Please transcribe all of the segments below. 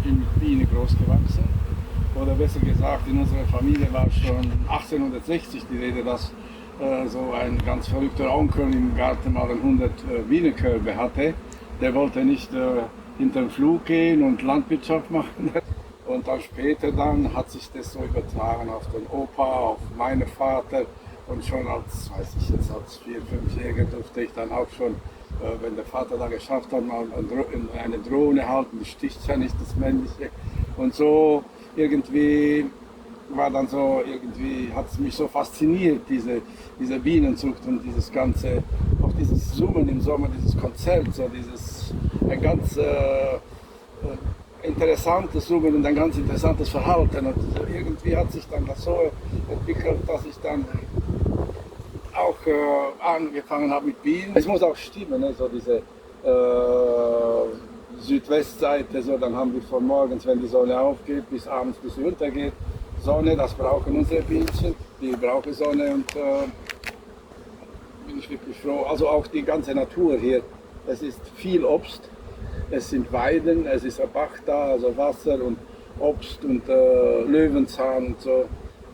bin mit Bienen groß gewachsen. Oder besser gesagt, in unserer Familie war schon 1860 die Rede, dass so ein ganz verrückter Onkel im Garten mal 100 Bienenkörbe hatte. Der wollte nicht hinter den Flug gehen und Landwirtschaft machen. Und dann später dann hat sich das so übertragen auf den Opa, auf meinen Vater. Und schon als, weiß ich jetzt, als 4-, 5-Jähriger durfte ich dann auch schon, wenn der Vater da geschafft hat, mal eine Drohne halten, die sticht ja nicht, das Männliche. Und so irgendwie war dann so, irgendwie hat es mich so fasziniert, diese Bienenzucht und dieses ganze, auch dieses Summen im Sommer, dieses Konzert, so dieses, ein ganz interessantes Summen und ein ganz interessantes Verhalten. Und irgendwie hat sich dann das so entwickelt, dass ich dann auch angefangen habe mit Bienen. Es muss auch stimmen, ne? So diese Südwestseite, so, dann haben wir von morgens, wenn die Sonne aufgeht, bis abends, bis sie untergeht, Sonne, das brauchen unsere Bienchen, die brauchen Sonne und bin ich wirklich froh. Also auch die ganze Natur hier, es ist viel Obst, es sind Weiden, es ist ein Bach da, also Wasser und Obst und Löwenzahn und so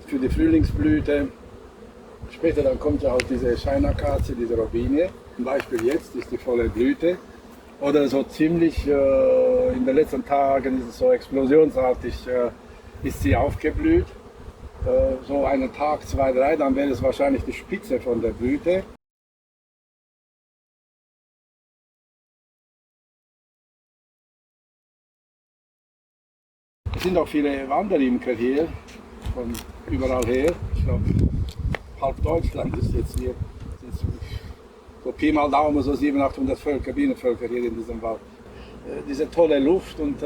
für die Frühlingsblüte. Später dann kommt ja auch diese Scheinakazie, diese Robinie. Zum Beispiel jetzt ist die volle Blüte. Oder so ziemlich in den letzten Tagen ist es so explosionsartig, ist sie aufgeblüht. So einen Tag, 2, 3, dann wäre es wahrscheinlich die Spitze von der Blüte. Es sind auch viele Wanderimker hier, von überall her. Ich glaube, halb Deutschland ist jetzt hier. So Pi mal Daumen, so 700, 800 Völker, Bienenvölker hier in diesem Wald. Diese tolle Luft und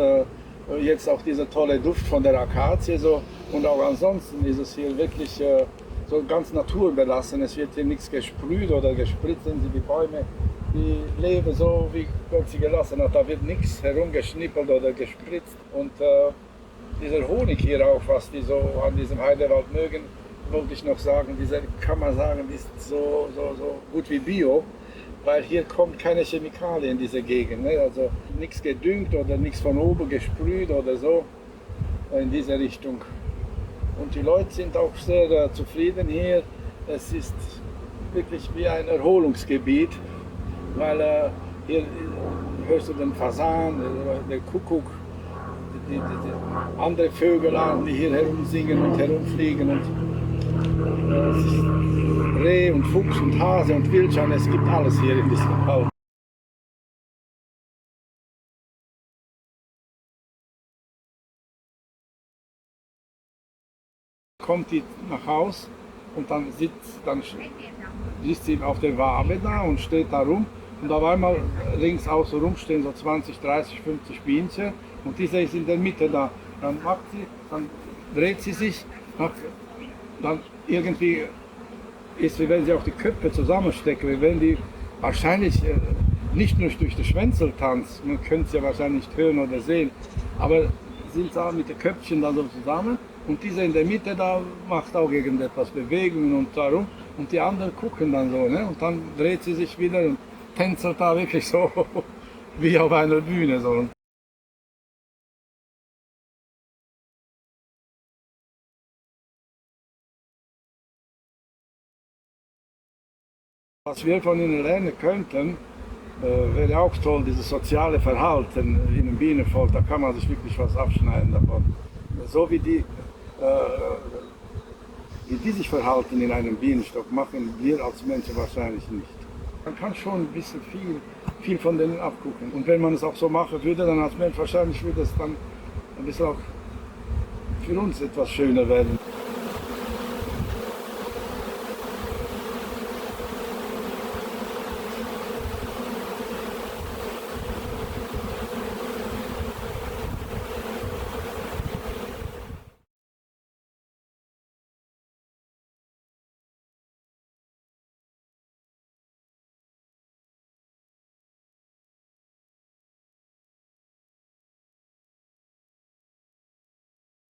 jetzt auch dieser tolle Duft von der Akazie. So. Und auch ansonsten ist es hier wirklich so ganz naturbelassen. Es wird hier nichts gesprüht oder gespritzt. Die Bäume, die leben so, wie Gott sie gelassen hat. Da wird nichts herumgeschnippelt oder gespritzt. Und dieser Honig hier auch, was die so an diesem Heidewald mögen, wollte ich noch sagen, dieser, kann man sagen, ist so gut wie Bio, weil hier kommt keine Chemikalien in diese Gegend, ne? Also nichts gedüngt oder nichts von oben gesprüht oder so in diese Richtung. Und die Leute sind auch sehr zufrieden hier. Es ist wirklich wie ein Erholungsgebiet, weil hier hörst du den Fasan, den Kuckuck, die andere Vögel an, die hier herumsingen und herumfliegen. Und Reh und Fuchs und Hase und Wildschwein, es gibt alles hier in diesem Wald. Kommt die nach Haus und dann sitzt sie auf der Wabe da und steht da rum und auf einmal links außen rum stehen so 20, 30, 50 Bienchen und diese ist in der Mitte da. Dann dann dreht sie sich, dann irgendwie ist, wie wenn sie auch die Köpfe zusammenstecken, wie wenn die wahrscheinlich nicht nur durch den Schwänzeltanz, man könnte es ja wahrscheinlich nicht hören oder sehen, aber sind da mit den Köpfchen da so zusammen und dieser in der Mitte da macht auch irgendetwas Bewegungen und darum und die anderen gucken dann so, ne? Und dann dreht sie sich wieder und tänzelt da wirklich so wie auf einer Bühne. So. Was wir von ihnen lernen könnten, wäre auch toll, dieses soziale Verhalten in einem Bienenvolk, da kann man sich wirklich was abschneiden davon. So wie die sich verhalten in einem Bienenstock, machen wir als Menschen wahrscheinlich nicht. Man kann schon ein bisschen viel von denen abgucken. Und wenn man es auch so machen würde, dann als Mensch wahrscheinlich würde es dann ein bisschen auch für uns etwas schöner werden.